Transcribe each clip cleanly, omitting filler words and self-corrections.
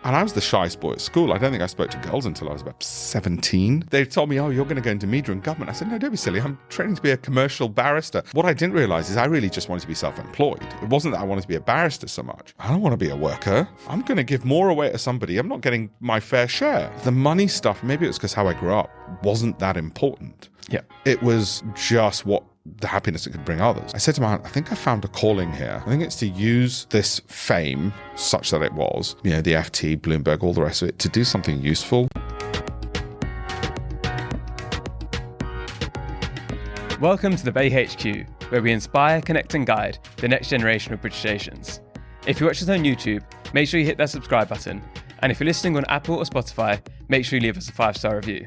And I was the shyest boy at school. I don't think I spoke to girls until I was about 17. They told me, oh, you're going to go into media and government. I said, no, don't be silly. I'm training to be a commercial barrister. What I didn't realize is I really just wanted to be self-employed. It wasn't that I wanted to be a barrister so much. I don't want to be a worker. I'm going to give more away to somebody. I'm not getting my fair share. The money stuff, maybe it was because how I grew up, wasn't that important. Yeah. It was just what the happiness it could bring others. I said to my aunt, I think I found a calling here. I think it's to use this fame, such that it was, the FT, Bloomberg, all the rest of it, to do something useful. Welcome to the Bay HQ, where we inspire, connect and guide the next generation of British Asians. If you watch us on YouTube, make sure you hit that subscribe button. And if you're listening on Apple or Spotify, make sure you leave us a 5-star review.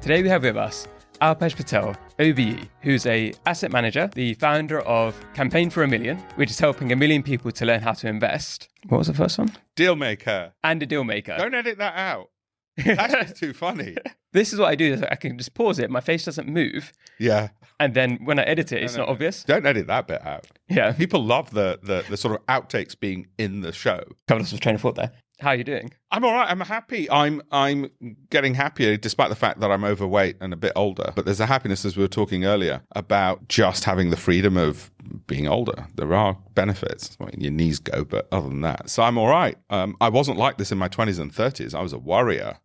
Today we have with us Alpesh Patel OBE, who's an asset manager, the founder of Campaign for a Million, which is helping 1 million people to learn how to invest. What was the first one? Dealmaker. And a dealmaker. Don't edit that out. That's just too funny. This is what I do. I can just pause it. My face doesn't move. Yeah. And then when I edit it, it's not obvious. Don't edit that bit out. Yeah. People love the sort of outtakes being in the show. Covered us with train of thought there. How are you doing? I'm all right. I'm happy. I'm getting happier despite the fact that I'm overweight and a bit older. But there's a happiness, as we were talking earlier, about just having the freedom of being older. There are benefits. I mean, your knees go, but other than that. So I'm all right. I wasn't like this in my 20s and 30s. I was a worrier.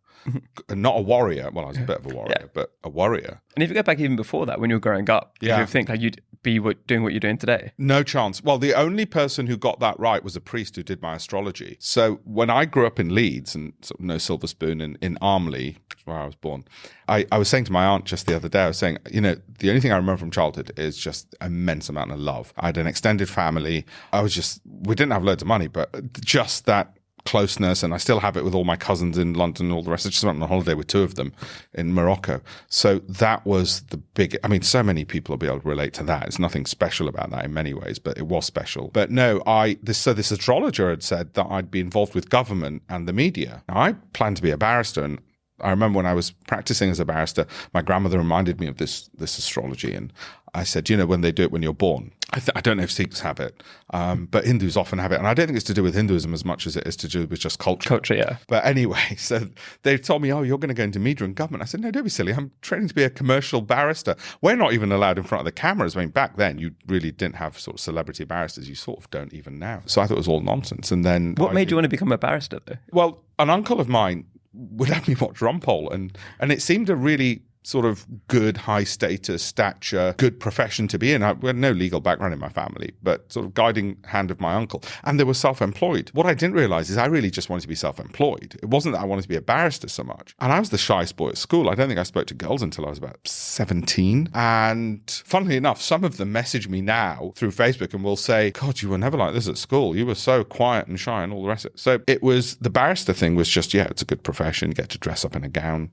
Not a warrior. Well, I was a bit of a warrior, but a warrior. And if you go back even before that, when you were growing up, you think like you'd be doing what you're doing today? No chance. Well, the only person who got that right was a priest who did my astrology. So when I grew up in Leeds and sort of no silver spoon in Armley, where I was born, I was saying to my aunt just the other day, I was saying, the only thing I remember from childhood is just immense amount of love. I had an extended family. We didn't have loads of money, but just that closeness, and I still have it with all my cousins in London and all the rest. I just went on holiday with 2 of them in Morocco. So that was the big, so many people will be able to relate to that. It's nothing special about that in many ways, but it was special. But no, this astrologer had said that I'd be involved with government and the media. Now, I planned to be a barrister, and I remember when I was practicing as a barrister, my grandmother reminded me of this astrology, and I said, when they do it when you're born. I don't know if Sikhs have it, but Hindus often have it. And I don't think it's to do with Hinduism as much as it is to do with just culture. Culture, yeah. But anyway, so they told me, oh, you're going to go into media and government. I said, no, don't be silly. I'm training to be a commercial barrister. We're not even allowed in front of the cameras. I mean, back then, you really didn't have sort of celebrity barristers. You sort of don't even now. So I thought it was all nonsense. And then what made you want to become a barrister, though? Well, an uncle of mine would have me watch Rumpole, and it seemed a really sort of good, high status, stature, good profession to be in. We had no legal background in my family, but sort of guiding hand of my uncle. And they were self-employed. What I didn't realize is I really just wanted to be self-employed. It wasn't that I wanted to be a barrister so much. And I was the shyest boy at school. I don't think I spoke to girls until I was about 17. And funnily enough, some of them message me now through Facebook and will say, God, you were never like this at school. You were so quiet and shy and all the rest of it. So it was, the barrister thing was just, it's a good profession. You get to dress up in a gown.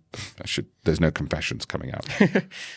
There's no confessions coming out.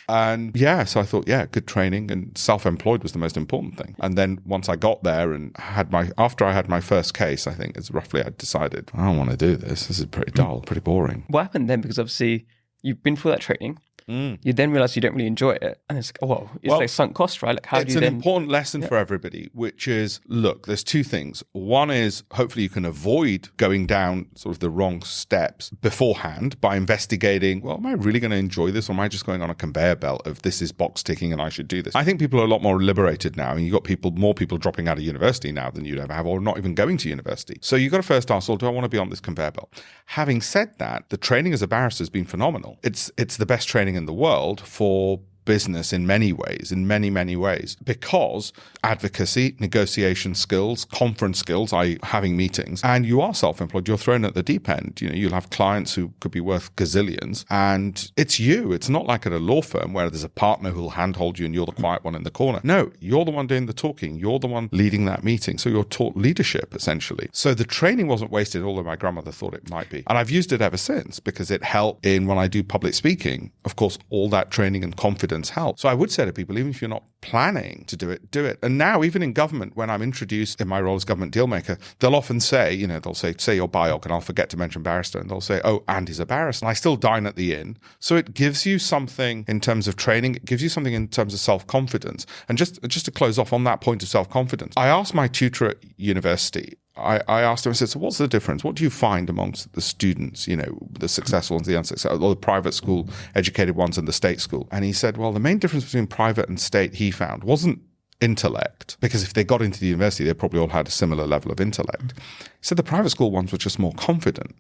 And so I thought, good training, and self-employed was the most important thing. And then once I got there and after I had my first case, I think it's roughly I decided, I don't want to do this. This is pretty dull, pretty boring. What happened then? Because obviously you've been through that training. You then realize you don't really enjoy it. And it's like, like sunk cost, right? Like, how do you then... It's an important lesson for everybody, which is, look, there's 2 things. One is hopefully you can avoid going down sort of the wrong steps beforehand by investigating, am I really going to enjoy this, or am I just going on a conveyor belt of this is box ticking and I should do this? I think people are a lot more liberated now, and you've got more people dropping out of university now than you'd ever have, or not even going to university. So you've got to first ask, do I want to be on this conveyor belt? Having said that, the training as a barrister has been phenomenal. It's the best training in the world for business in many ways, because advocacy, negotiation skills, conference skills, having meetings, and you are self-employed, you're thrown at the deep end. You'll have clients who could be worth gazillions, and it's you. It's not like at a law firm where there's a partner who'll handhold you and you're the quiet one in the corner. No, you're the one doing the talking. You're the one leading that meeting. So you're taught leadership, essentially. So the training wasn't wasted, although my grandmother thought it might be. And I've used it ever since because it helped in when I do public speaking. Of course, all that training and confidence help. So I would say to people, even if you're not planning to do it, do it. And now, even in government, when I'm introduced in my role as government dealmaker, they'll often say, they'll say your bioc, and I'll forget to mention barrister, and they'll say, oh, Andy's a barrister. And I still dine at the inn. So it gives you something in terms of training. It gives you something in terms of self-confidence. And just to close off on that point of self-confidence, I asked my tutor at university, I asked him, I said, so what's the difference? What do you find amongst the students, the successful ones, the unsuccessful, or the private school educated ones and the state school? And he said, well, the main difference between private and state he found wasn't intellect, because if they got into the university, they probably all had a similar level of intellect. He said the private school ones were just more confident.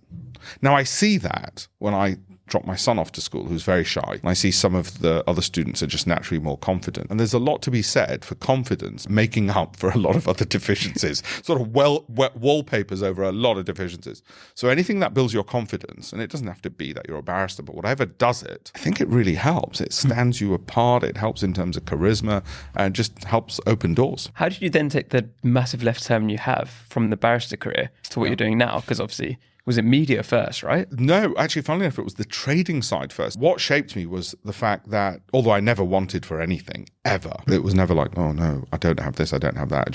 Now, I see that when I drop my son off to school, who's very shy, and I see some of the other students are just naturally more confident. And there's a lot to be said for confidence making up for a lot of other deficiencies, sort of wallpapers over a lot of deficiencies. So anything that builds your confidence, and it doesn't have to be that you're a barrister, but whatever does it, I think it really helps. It stands you apart. It helps in terms of charisma and just helps open doors. How did you then take the massive left turn you have from the barrister career to what you're doing now? Because obviously, was it media first, right? No, actually, funnily enough, it was the trading side first. What shaped me was the fact that, although I never wanted for anything, ever, it was never like, oh no, I don't have this, I don't have that.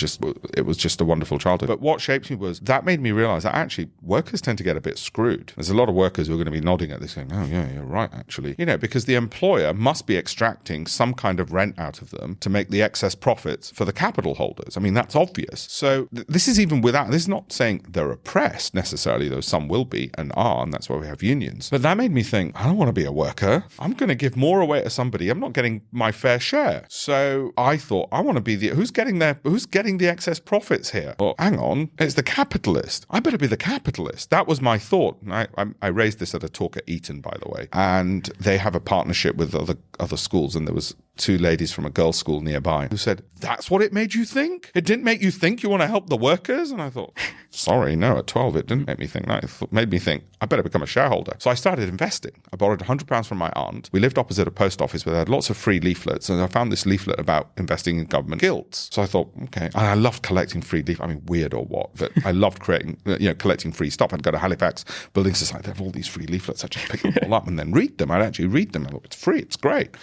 It was just a wonderful childhood. But what shaped me was, that made me realize that actually workers tend to get a bit screwed. There's a lot of workers who are going to be nodding at this going, oh yeah, you're right, actually. Because the employer must be extracting some kind of rent out of them to make the excess profits for the capital holders. I mean, that's obvious. So this is even without, this is not saying they're oppressed necessarily, though some will be and are, and that's why we have unions. But that made me think, I don't want to be a worker. I'm going to give more away to somebody. I'm not getting my fair share. So I thought, I want to be who's getting the excess profits here? Well, hang on, it's the capitalist. I better be the capitalist. That was my thought. And I raised this at a talk at Eton, by the way, and they have a partnership with other schools, and there was 2 ladies from a girls' school nearby who said, that's what it made you think? It didn't make you think you want to help the workers? And I thought, sorry, no, at 12, it didn't make me think that. It made me think, I better become a shareholder. So I started investing. I borrowed £100 from my aunt. We lived opposite a post office where they had lots of free leaflets. And I found this leaflet about investing in government gilts. So I thought, okay. And I loved collecting free leaflets. I mean, weird or what, but I loved collecting free stuff. I'd go to Halifax Building Society. They have all these free leaflets. I'd just pick them all up and then read them. I'd actually read them. I thought, it's free. It's great.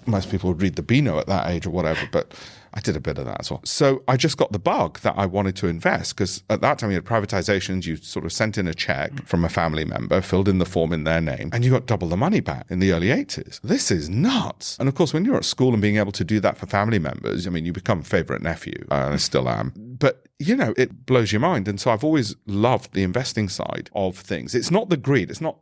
Most people would read the Beano at that age or whatever, but I did a bit of that as well. So I just got the bug that I wanted to invest, because at that time you had privatizations, you sort of sent in a check from a family member, filled in the form in their name, and you got double the money back in the early 80s. This is nuts. And of course, when you're at school and being able to do that for family members, I mean, you become favorite nephew, and I still am. But it blows your mind. And so I've always loved the investing side of things. It's not the greed. It's not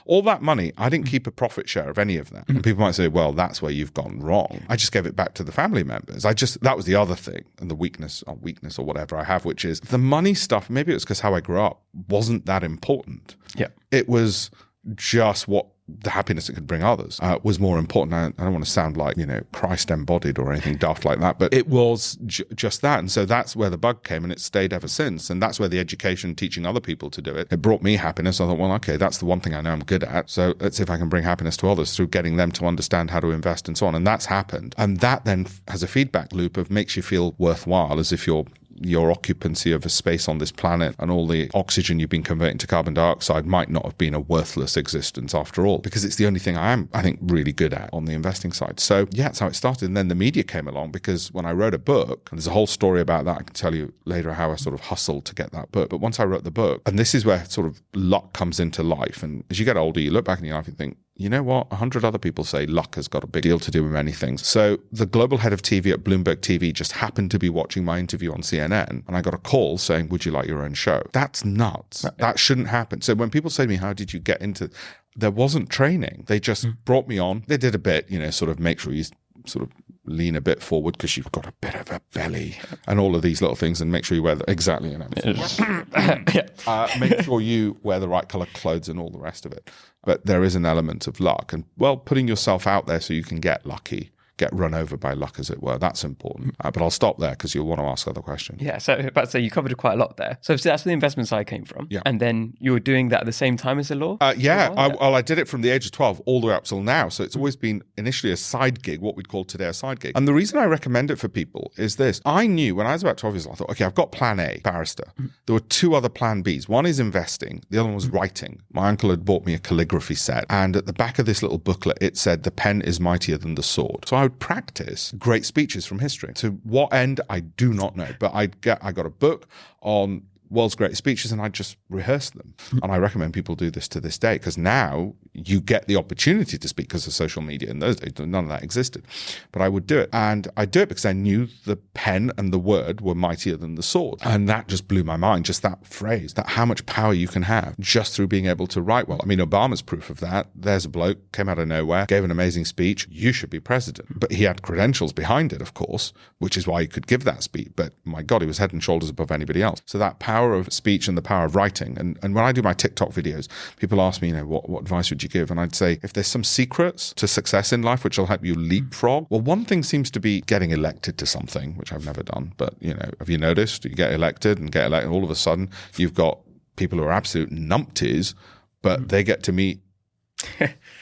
all that money. I didn't keep a profit share of any of that. And people might say, well, that's where you've gone wrong. I just gave it back to the family members. That was the other thing, and the weakness or whatever I have, which is the money stuff. Maybe it was because how I grew up wasn't that important. Yeah. It was just what the happiness it could bring others was more important. I don't want to sound like, Christ embodied or anything daft like that, but it was just that. And so that's where the bug came, and it stayed ever since. And that's where the education, teaching other people to do it, it brought me happiness. I thought, well, okay, that's the one thing I know I'm good at. So let's see if I can bring happiness to others through getting them to understand how to invest and so on. And that's happened. And that then has a feedback loop of makes you feel worthwhile, as if your occupancy of a space on this planet and all the oxygen you've been converting to carbon dioxide might not have been a worthless existence after all, because it's the only thing I think, really good at on the investing side. So yeah, that's how it started. And then the media came along, because when I wrote a book, and there's a whole story about that, I can tell you later how I sort of hustled to get that book. But once I wrote the book, and this is where sort of luck comes into life. And as you get older, you look back in your life and think, you know what? 100 other people say luck has got a big deal to do with many things. So the global head of TV at Bloomberg TV just happened to be watching my interview on CNN, and I got a call saying, would you like your own show? That's nuts. That shouldn't happen. So when people say to me, how did you get into... There wasn't training. They just brought me on. They did a bit, sort of make sure you sort of lean a bit forward because you've got a bit of a belly and all of these little things, and make sure you wear exactly, make sure you wear the right color clothes and all the rest of it. But there is an element of luck, and putting yourself out there so you can get lucky, get run over by luck, as it were. That's important. But I'll stop there because you'll want to ask other questions. Yeah, so about to say you covered quite a lot there. So that's where the investment side came from. Yeah. And then you were doing that at the same time as the law? I did it from the age of 12 all the way up till now. So it's always been initially a side gig, what we'd call today a side gig. And the reason I recommend it for people is this. I knew when I was about 12 years old, I thought, okay, I've got plan A, barrister. There were 2 other plan Bs. One is investing. The other one was writing. My uncle had bought me a calligraphy set. And at the back of this little booklet, it said, the pen is mightier than the sword. So I would practice great speeches from history. To what end, I do not know. But I got a book on world's greatest speeches and I'd just rehearse them. And I recommend people do this to this day because now you get the opportunity to speak because of social media. In those days, none of that existed. But I would do it. And I do it because I knew the pen and the word were mightier than the sword. And that just blew my mind, just that phrase, that how much power you can have just through being able to write well. I mean, Obama's proof of that. There's a bloke, came out of nowhere, gave an amazing speech. You should be president. But he had credentials behind it, of course, which is why he could give that speech. But my God, he was head and shoulders above anybody else. So that power of speech and the power of writing. And when I do my TikTok videos, people ask me, what advice would you give? And I'd say, if there's some secrets to success in life, which will help you leapfrog, well, one thing seems to be getting elected to something, which I've never done. But, have you noticed? You get elected, all of a sudden you've got people who are absolute numpties, but they get to meet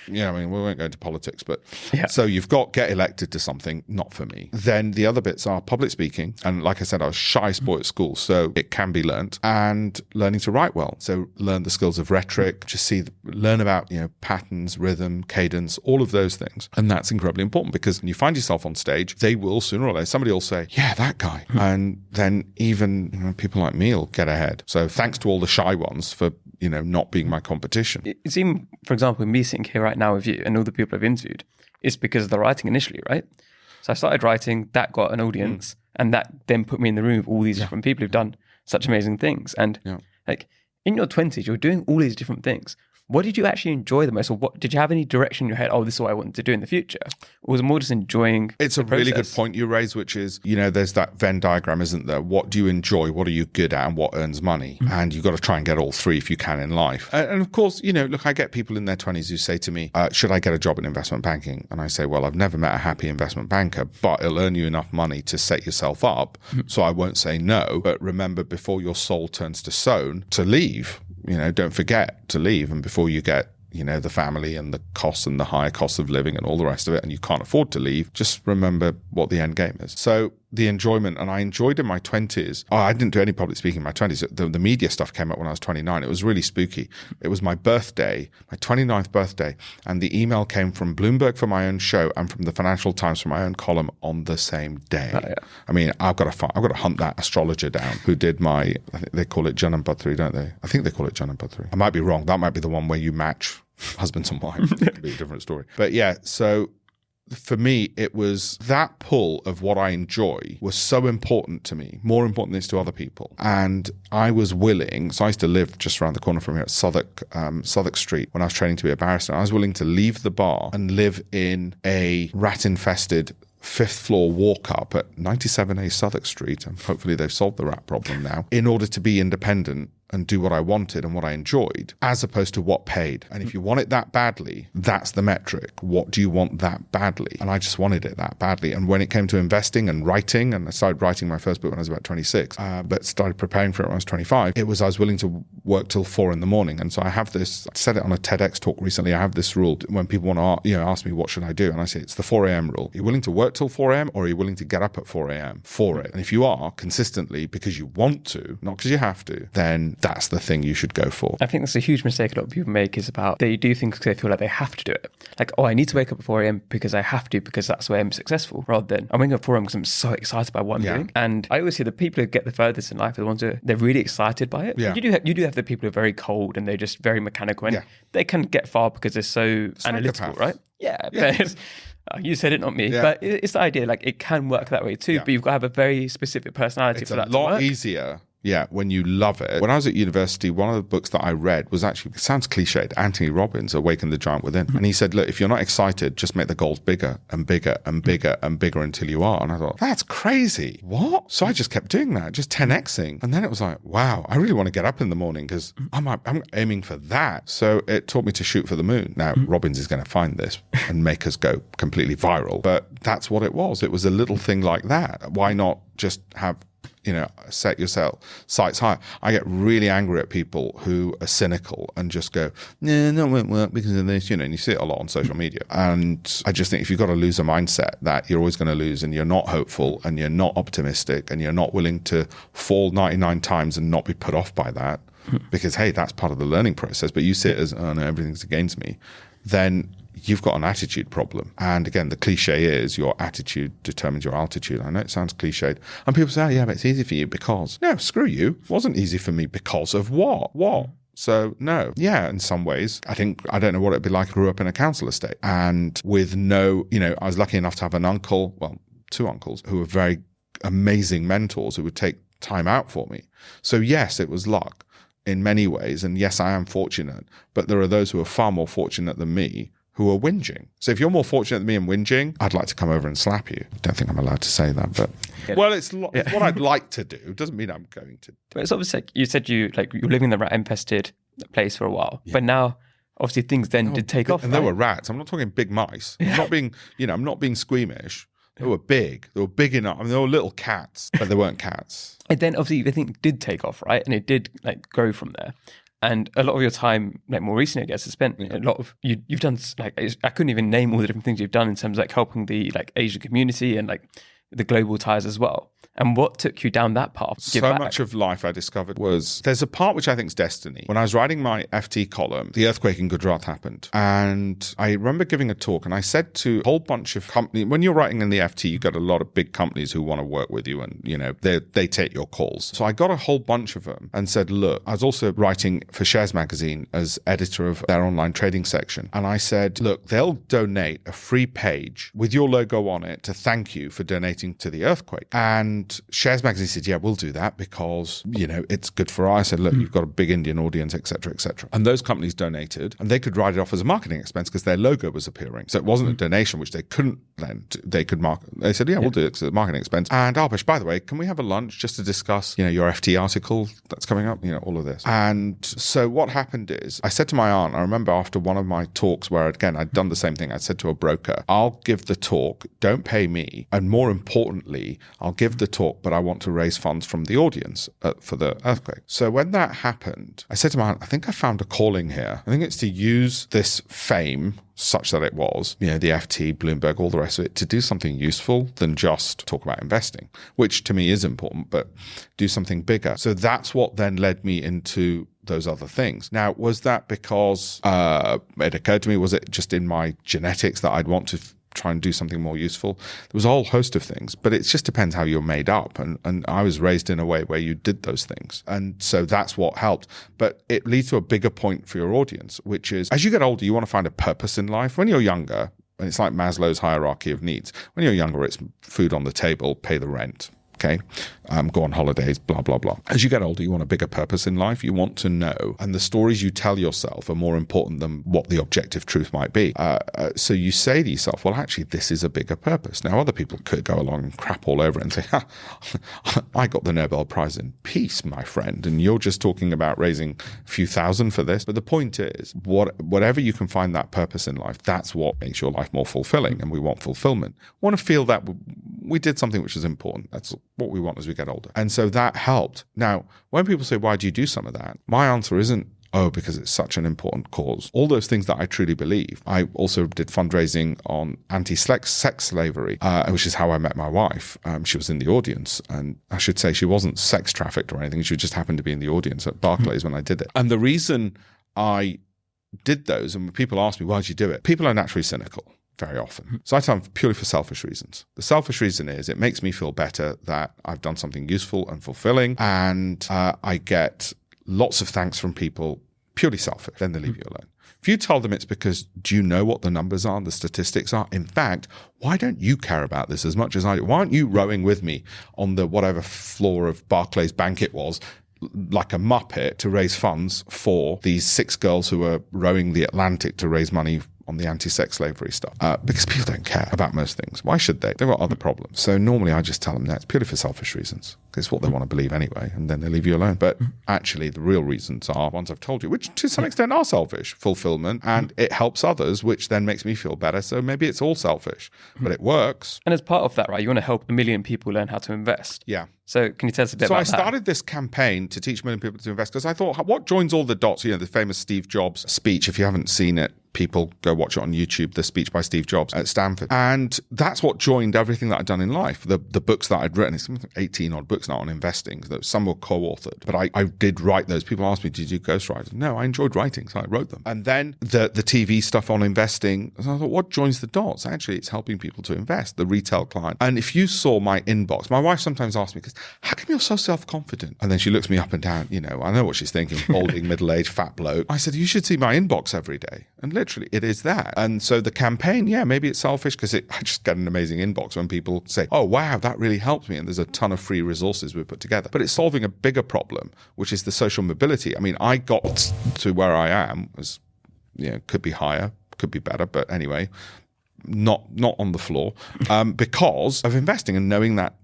we won't go into politics, but so you've got get elected to something, not for me. Then the other bits are public speaking. And like I said, I was shy sport at school, so it can be learnt, and learning to write well. So learn the skills of rhetoric, just learn about, patterns, rhythm, cadence, all of those things. And that's incredibly important because when you find yourself on stage, they will sooner or later, somebody will say, yeah, that guy. And then even people like me will get ahead. So thanks to all the shy ones for not being my competition. It's even, for example, me sitting here right now with you and all the people I've interviewed, it's because of the writing initially, right? So I started writing, that got an audience, and that then put me in the room with all these different people who've done such amazing things. And in your 20s, you're doing all these different things. What did you actually enjoy the most? Or what did you have any direction in your head? Oh, this is what I want to do in the future. Or was it more just enjoying It's a really good point you raise, which is, there's that Venn diagram, isn't there? What do you enjoy? What are you good at? And what earns money? And you've got to try and get all three if you can in life. And of course, look, I get people in their 20s who say to me, should I get a job in investment banking? And I say, well, I've never met a happy investment banker, but it'll earn you enough money to set yourself up. So I won't say no. But remember, before your soul turns to stone, to leave. Don't forget to leave. And before you get, the family and the costs and the higher costs of living and all the rest of it, and you can't afford to leave, just remember what the end game is. So the enjoyment, and I enjoyed in my 20s. I didn't do any public speaking in my 20s. The media stuff came up when I was 29. It was really spooky. It was my birthday, my 29th birthday, and the email came from Bloomberg for my own show and from the Financial Times for my own column on the same day. Oh, yeah. I mean, I've got to hunt that astrologer down who did I think they call it Janam Patri, don't they? I think they call it Janam Patri. I might be wrong. That might be the one where you match husbands and wives. It could be a different story. But yeah, so for me, it was that pull of what I enjoy was so important to me, more important than it is to other people. And I was willing, so I used to live just around the corner from here at Southwark Street when I was training to be a barrister. I was willing to leave the bar and live in a rat-infested 5th floor walk up at 97A Southwark Street, and hopefully they've solved the rat problem now, in order to be independent and do what I wanted and what I enjoyed, as opposed to what paid. And if you want it that badly, that's the metric. What do you want that badly? And I just wanted it that badly. And when it came to investing and writing, and I started writing my first book when I was about 26, but started preparing for it when I was 25, I was willing to work till 4 a.m. And so I have this, I said it on a TEDx talk recently, I have this rule when people want to ask me, what should I do? And I say, it's the 4 a.m. rule. You're willing to work till 4 a.m. or are you willing to get up at 4 a.m. for it? And if you are consistently because you want to, not because you have to, then that's the thing you should go for. I think that's a huge mistake a lot of people make, is about they do things because they feel like they have to do it. Like, I need to wake up at 4 a.m. because I have to, because that's the way I'm successful, rather than I'm waking up at 4 a.m. because I'm so excited by what I'm doing. And I always hear the people who get the furthest in life are the ones who they're really excited by it. Yeah. You do have the people who are very cold and they're just very mechanical, and they can get far because they're so analytical, right? Yeah. But you said it, not me. Yeah. But it's the idea, like, it can work that way too, but you've got to have a very specific personality for that to work. It's a lot easier. Yeah, when you love it. When I was at university, one of the books that I read was actually, it sounds cliched, Anthony Robbins, Awaken the Giant Within. And he said, look, if you're not excited, just make the goals bigger and bigger and bigger and bigger until you are. And I thought, that's crazy. What? So I just kept doing that, just 10xing. And then it was like, wow, I really want to get up in the morning because I'm aiming for that. So it taught me to shoot for the moon. Now, Robbins is going to find this and make us go completely viral. But that's what it was. It was a little thing like that. Why not just have set yourself sights high? I get really angry at people who are cynical and just go, no, it won't work because of this, and you see it a lot on social media. And I just think if you've got to lose a mindset that you're always going to lose, and you're not hopeful and you're not optimistic and you're not willing to fall 99 times and not be put off by that, because, hey, that's part of the learning process, but you see it as, oh no, everything's against me, then you've got an attitude problem. And again, the cliche is your attitude determines your altitude. I know it sounds cliched. And people say, oh, yeah, but it's easy for you because. No, screw you. It wasn't easy for me because of what? What? So no, yeah, in some ways, I don't know what it'd be like. I grew up in a council estate and with no, I was lucky enough to have an uncle, well, 2 uncles who were very amazing mentors who would take time out for me. So yes, it was luck in many ways. And yes, I am fortunate, but there are those who are far more fortunate than me who are whinging. So if you're more fortunate than me and whinging, I'd like to come over and slap you. I don't think I'm allowed to say that, but well, it's what I'd like to do. It doesn't mean I'm going to. But it's obviously like you said you're living in the rat-infested place for a while, but now obviously things then did take off. And there were rats. I'm not talking big mice. I'm not being squeamish. They were big. They were big enough. I mean, they were little cats, but they weren't cats. And then obviously the thing did take off, right? And it did grow from there. And a lot of your time, more recently, I guess, has spent a lot of you've done I couldn't even name all the different things you've done in terms of helping the Asian community and the global ties as well. And what took you down that path? So much of life I discovered was there's a part which I think is destiny. When I was writing my FT column, the earthquake in Gujarat happened. And I remember giving a talk and I said to a whole bunch of companies, when you're writing in the FT, you got a lot of big companies who want to work with you and, they take your calls. So I got a whole bunch of them and said, look, I was also writing for Shares Magazine as editor of their online trading section. And I said, look, they'll donate a free page with your logo on it to thank you for donating to the earthquake. And Shares Magazine said, yeah, we'll do that because, it's good for us. I said, look, you've got a big Indian audience, et cetera, et cetera. And those companies donated and they could write it off as a marketing expense because their logo was appearing. So it wasn't a donation, which they couldn't then, they could market. They said, yeah, we'll do it because it's a marketing expense. And Alpesh, by the way, can we have a lunch just to discuss, your FT article that's coming up, all of this. And so what happened is I said to my aunt, I remember after one of my talks where, again, I'd done the same thing. I said to a broker, I'll give the talk, don't pay me. And more importantly, I'll give the talk, but I want to raise funds from the audience for the earthquake. So when that happened, I said to my aunt, I think I found a calling here. I think it's to use this fame such that it was, the FT, Bloomberg, all the rest of it, to do something useful than just talk about investing, which to me is important, but do something bigger. So that's what then led me into those other things. Now, was that because it occurred to me, was it just in my genetics that I'd want to try and do something more useful? There was a whole host of things, but it just depends how you're made up. And I was raised in a way where you did those things. And so that's what helped. But it leads to a bigger point for your audience, which is as you get older, you want to find a purpose in life. When you're younger, and it's like Maslow's hierarchy of needs. When you're younger, it's food on the table, pay the rent. Okay, go on holidays, blah, blah, blah. As you get older, you want a bigger purpose in life. You want to know. And the stories you tell yourself are more important than what the objective truth might be. So you say to yourself, well, actually, this is a bigger purpose. Now, other people could go along and crap all over it and say, I got the Nobel Prize in peace, my friend. And you're just talking about raising a few thousand for this. But the point is, whatever you can find that purpose in life, that's what makes your life more fulfilling. And we want fulfillment. We want to feel that we did something which is important. That's what we want as we get older. And so that helped. Now, when people say, why do you do some of that? My answer isn't, because it's such an important cause. All those things that I truly believe. I also did fundraising on anti-sex slavery, which is how I met my wife. She was in the audience. And I should say she wasn't sex trafficked or anything. She just happened to be in the audience at Barclays when I did it. And the reason I did those, and when people ask me, why did you do it? People are naturally cynical. Very often. So I tell them purely for selfish reasons. The selfish reason is it makes me feel better that I've done something useful and fulfilling, and I get lots of thanks from people, purely selfish. Then they leave you alone. If you tell them it's because, do you know what the numbers are, the statistics are? In fact, why don't you care about this as much as I do? Why aren't you rowing with me on the whatever floor of Barclays Bank it was, like a muppet, to raise funds for these 6 girls who are rowing the Atlantic to raise money on the anti-sex slavery stuff, because people don't care about most things. Why should they? They've got other problems. So normally I just tell them that it's purely for selfish reasons. It's what they want to believe anyway, and then they leave you alone. But actually the real reasons are ones I've told you, which to some extent are selfish, fulfillment, and it helps others, which then makes me feel better. So maybe it's all selfish, but it works. And as part of that, right, you want to help 1 million people learn how to invest. Yeah. So can you tell us a bit about that? So I started this campaign to teach 1 million people to invest because I thought, what joins all the dots? The famous Steve Jobs speech, if you haven't seen it, people go watch it on YouTube, the speech by Steve Jobs at Stanford. And that's what joined everything that I'd done in life. The books that I'd written, it's 18 odd books now on investing. Some were co-authored, but I did write those. People asked me, did you ghostwrite? No, I enjoyed writing, so I wrote them. And then the TV stuff on investing, so I thought, what joins the dots? Actually, it's helping people to invest, the retail client. And if you saw my inbox, my wife sometimes asks me, how come you're so self-confident? And then she looks me up and down, I know what she's thinking, balding, middle-aged, fat bloke. I said, you should see my inbox every day. And literally, it is that. And so the campaign, maybe it's selfish because I just get an amazing inbox when people say, oh, wow, that really helped me. And there's a ton of free resources we put together. But it's solving a bigger problem, which is the social mobility. I mean, I got to where I am, as could be higher, could be better. But anyway, not on the floor because of investing and knowing that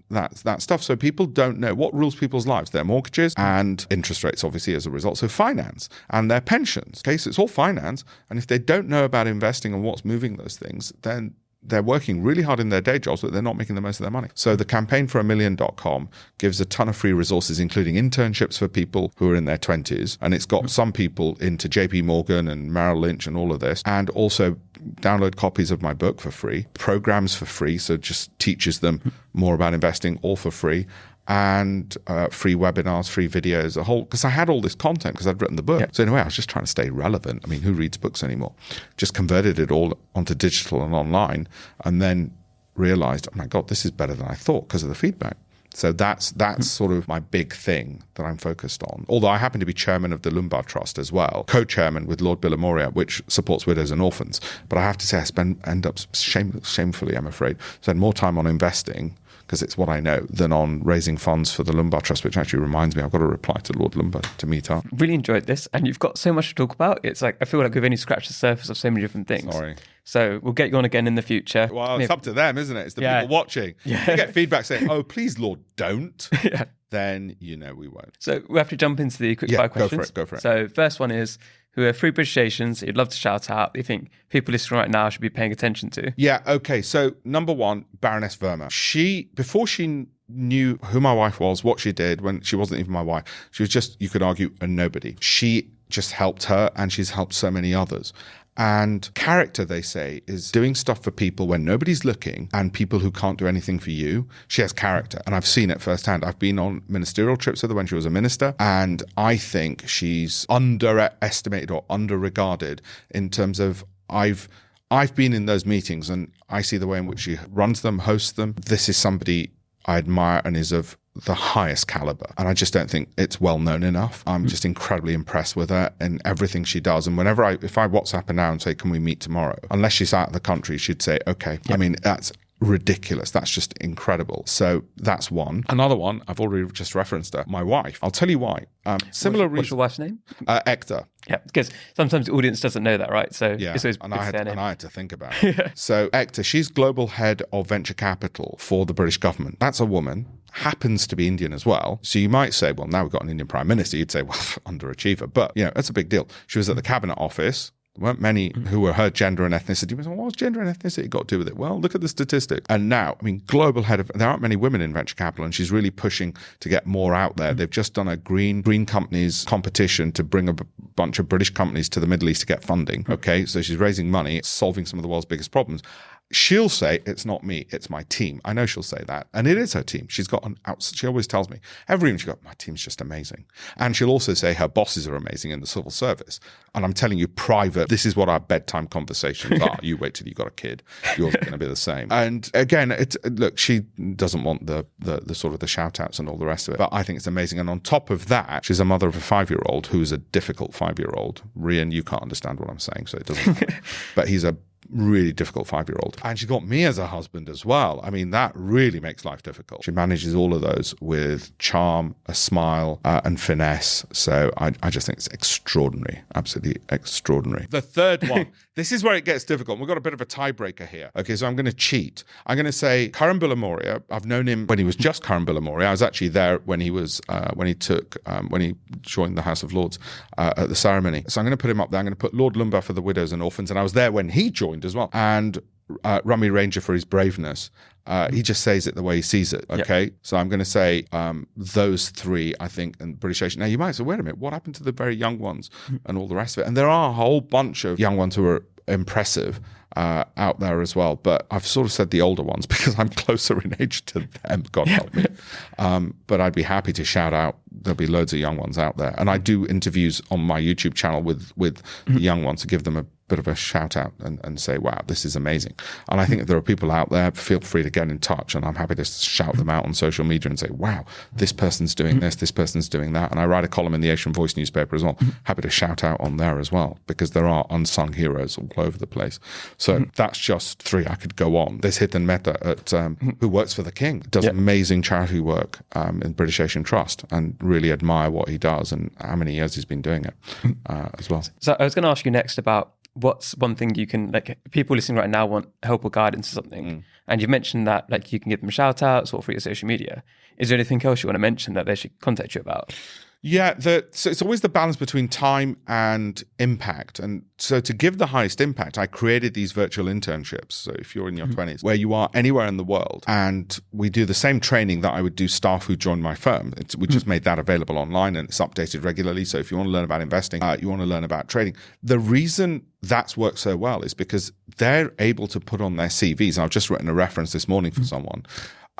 stuff. So people don't know what rules people's lives, their mortgages and interest rates, obviously, as a result. So finance and their pensions. Okay, so it's all finance. And if they don't know about investing and what's moving those things, then they're working really hard in their day jobs, but they're not making the most of their money. So the campaign for $1million.com gives a ton of free resources, including internships for people who are in their 20s. And it's got some people into JP Morgan and Merrill Lynch and all of this. And also download copies of my book for free, programs for free. So just teaches them more about investing, all for free. And free webinars, free videos, because I had all this content because I'd written the book. Yeah. So anyway, I was just trying to stay relevant. I mean, who reads books anymore? Just converted it all onto digital and online, and then realized, oh my God, this is better than I thought because of the feedback. So that's sort of my big thing that I'm focused on. Although I happen to be chairman of the Lombard Trust as well, co-chairman with Lord Billamoria, which supports widows and orphans. But I have to say I end up shamefully, I'm afraid, spend more time on investing, because it's what I know, than on raising funds for the Lombard Trust, which actually reminds me, I've got to reply to Lord Lombard to meet up. Really enjoyed this, and you've got so much to talk about. It's like, I feel like we've only scratched the surface of so many different things. Sorry. So we'll get you on again in the future. Well, it's up to them, isn't it? It's the people watching. Yeah. You get feedback saying, oh, please, Lord, don't. Yeah. Then we won't. So we have to jump into the quick fire questions. Go for it. So first one is, who are 3 British stations that you'd love to shout out, that you think people listening right now should be paying attention to? Yeah, okay. So number 1, Baroness Verma. Before she knew who my wife was, what she did, when she wasn't even my wife, she was just, you could argue, a nobody. She just helped her, and she's helped so many others. And character, they say, is doing stuff for people when nobody's looking and people who can't do anything for you. She has character, and I've seen it firsthand. I've been on ministerial trips with her when she was a minister, and I think she's underestimated or underregarded in terms of I've been in those meetings and I see the way in which she runs them, hosts them. This is somebody I admire and is of the highest caliber. And I just don't think it's well known enough. I'm just incredibly impressed with her and everything she does. And if I WhatsApp her now and say, can we meet tomorrow? Unless she's out of the country, she'd say, okay. Yep. I mean, that's ridiculous. That's just incredible. So that's one. Another one, I've already just referenced her, my wife. I'll tell you why. Similar reason. What's your wife's name? Ekta. Yeah, because sometimes the audience doesn't know that, right? So yeah, it's always and I had to think about it. Yeah. So Ekta, she's global head of venture capital for the British government. That's a woman. Happens to be Indian as well. So you might say, well, now we've got an Indian prime minister. You'd say, well, underachiever. But, that's a big deal. She was at the cabinet office. There weren't many who were her gender and ethnicity. Well, what's gender and ethnicity got to do with it? Well, look at the statistics. And now, global head of, there aren't many women in venture capital, and she's really pushing to get more out there. They've just done a green companies competition to bring a bunch of British companies to the Middle East to get funding. Okay, so she's raising money, solving some of the world's biggest problems. She'll say, it's not me, it's my team. I know she'll say that. And it is her team. She's got she always tells me, every evening she goes, my team's just amazing. And she'll also say her bosses are amazing in the civil service. And I'm telling you, private, this is what our bedtime conversations are. You wait till you got a kid. Yours going to be the same. And again, look, she doesn't want the sort of the shout outs and all the rest of it. But I think it's amazing. And on top of that, she's a mother of a 5-year-old who's a difficult 5-year-old. Rian, you can't understand what I'm saying, so it doesn't matter. But he's a really difficult 5-year-old. And she got me as a husband as well. That really makes life difficult. She manages all of those with charm, a smile, and finesse. So I just think it's extraordinary, absolutely extraordinary. The third one, this is where it gets difficult. We've got a bit of a tiebreaker here. Okay, so I'm going to cheat. I'm going to say Karan Billamoria. I've known him when he was just Karan Billamoria. I was actually there when he was when he joined the House of Lords at the ceremony. So I'm going to put him up there. I'm going to put Lord Lumba for the widows and orphans, and I was there when he joined as well. And Rummy Ranger for his braveness. He just says it the way he sees it. Okay, so I'm going to say those 3, I think, in British Nation. Now you might say, wait a minute, what happened to the very young ones and all the rest of it? And there are a whole bunch of young ones who are impressive out there as well. But I've sort of said the older ones because I'm closer in age to them, God help me. But I'd be happy to shout out. There'll be loads of young ones out there. And I do interviews on my YouTube channel with the young ones to give them a bit of a shout out and say, wow, this is amazing. And I think if there are people out there, feel free to get in touch, and I'm happy to shout them out on social media and say, wow, this person's doing this person's doing that. And I write a column in the Asian Voice newspaper as well. Happy to shout out on there as well, because there are unsung heroes all over the place. So that's just 3. I could go on. There's Hitan Mehta who works for the King, does amazing charity work in British Asian Trust, and really admire what he does and how many years he's been doing it as well. So I was going to ask you next about what's one thing you can, like, people listening right now want help or guidance or something, and you mentioned that, like, you can give them shout outs or through your social media. Is there anything else you want to mention that they should contact you about? Yeah, so it's always the balance between time and impact. And so to give the highest impact, I created these virtual internships. So if you're in your 20s, where you are anywhere in the world, and we do the same training that I would do staff who join my firm. We just made that available online, and it's updated regularly. So if you want to learn about investing, you want to learn about trading. The reason that's worked so well is because they're able to put on their CVs. I've just written a reference this morning for someone.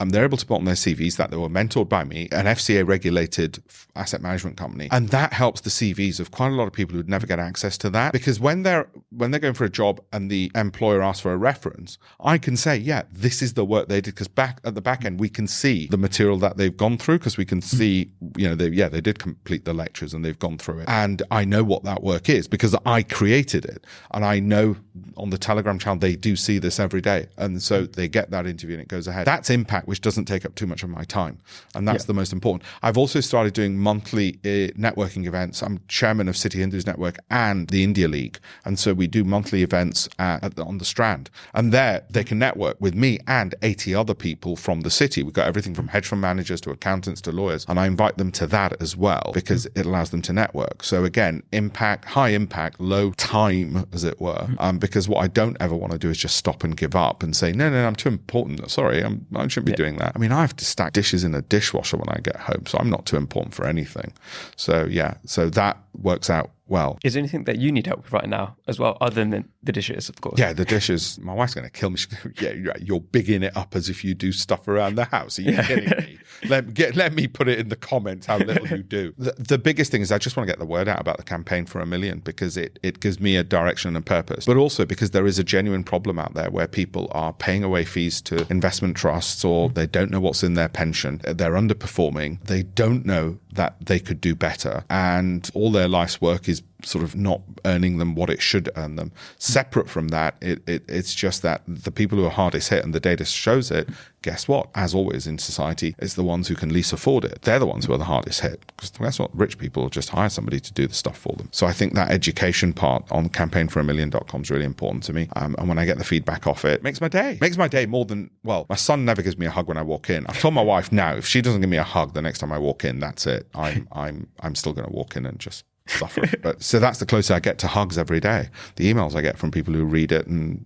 They're able to put on their CVs that they were mentored by me, an FCA-regulated asset management company, and that helps the CVs of quite a lot of people who'd never get access to that. Because when they're going for a job and the employer asks for a reference, I can say, yeah, this is the work they did, because back at the back end we can see the material that they've gone through, because we can see, they did complete the lectures and they've gone through it, and I know what that work is because I created it, and I know on the Telegram channel they do see this every day, and so they get that interview and it goes ahead. That's impact, which doesn't take up too much of my time. And that's the most important. I've also started doing monthly networking events. I'm chairman of City Hindus Network and the India League. And so we do monthly events on the Strand. And there they can network with me and 80 other people from the city. We've got everything from hedge fund managers to accountants to lawyers. And I invite them to that as well, because it allows them to network. So again, impact, high impact, low time, as it were. Because what I don't ever want to do is just stop and give up and say, no, I'm too important. Sorry, I shouldn't be doing that. I mean, I have to stack dishes in a dishwasher when I get home, so I'm not too important for anything. So so that works out well. Is there anything that you need help with right now as well, other than the dishes, of course? Yeah, the dishes. My wife's going to kill me. She's going to, yeah, you're bigging it up as if you do stuff around the house. Are you kidding me? Let me put it in the comments how little you do. The biggest thing is I just want to get the word out about the campaign for $1 million, because it gives me a direction and purpose, but also because there is a genuine problem out there where people are paying away fees to investment trusts, or they don't know what's in their pension. They're underperforming. They don't know that they could do better, and all their life's work is sort of not earning them what it should earn them. Separate from that, it's just that the people who are hardest hit, and the data shows it, guess what? As always in society, it's the ones who can least afford it. They're the ones who are the hardest hit, because guess what? Rich people just hire somebody to do the stuff for them. So I think that education part on campaignfor1million.com is really important to me. And when I get the feedback off it, makes my day. Makes my day more than, well, my son never gives me a hug when I walk in. I've told my wife now, if she doesn't give me a hug the next time I walk in, that's it. I'm still going to walk in and just suffer. But so that's the closer I get to hugs every day. The emails I get from people who read it and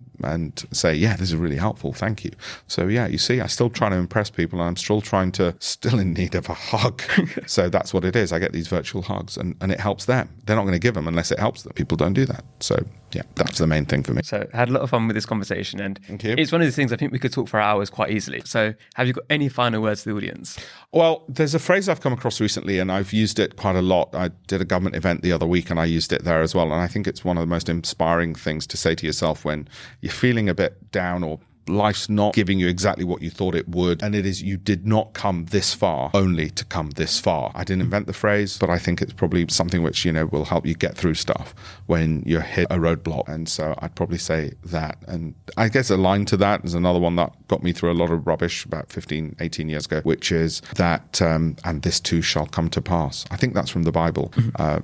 say, yeah, this is really helpful, thank you. So yeah, you see, I still trying to impress people, and I'm still in need of a hug. So that's what it is. I get these virtual hugs, and it helps them. They're not going to give them unless it helps them. People don't do that. So yeah, that's the main thing for me. So I had a lot of fun with this conversation, and it's one of these things I think we could talk for hours quite easily. So have you got any final words to the audience? Well, there's a phrase I've come across recently, and I've used it quite a lot. I did a government event the other week, and I used it there as well. And I think it's one of the most inspiring things to say to yourself when you're feeling a bit down, or life's not giving you exactly what you thought it would. And it is, you did not come this far only to come this far. I didn't invent the phrase, but I think it's probably something which, will help you get through stuff when you hit a roadblock. And so I'd probably say that. And I guess a line to that is another one that got me through a lot of rubbish about 15, 18 years ago, which is that, and this too shall come to pass. I think that's from the Bible.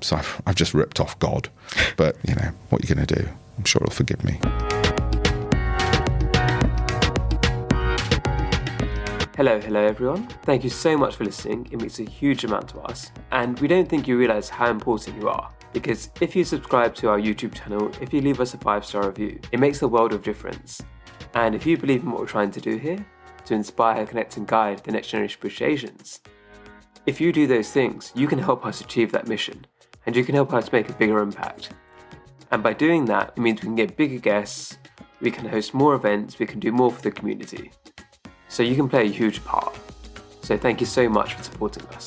So I've just ripped off God. But, what are you going to do? I'm sure he'll forgive me. Hello everyone. Thank you so much for listening. It means a huge amount to us, and we don't think you realise how important you are, because if you subscribe to our YouTube channel, if you leave us a 5-star review, it makes a world of difference. And if you believe in what we're trying to do here, to inspire, connect and guide the next generation of British Asians, if you do those things, you can help us achieve that mission, and you can help us make a bigger impact. And by doing that, it means we can get bigger guests, we can host more events, we can do more for the community. So you can play a huge part. So thank you so much for supporting us.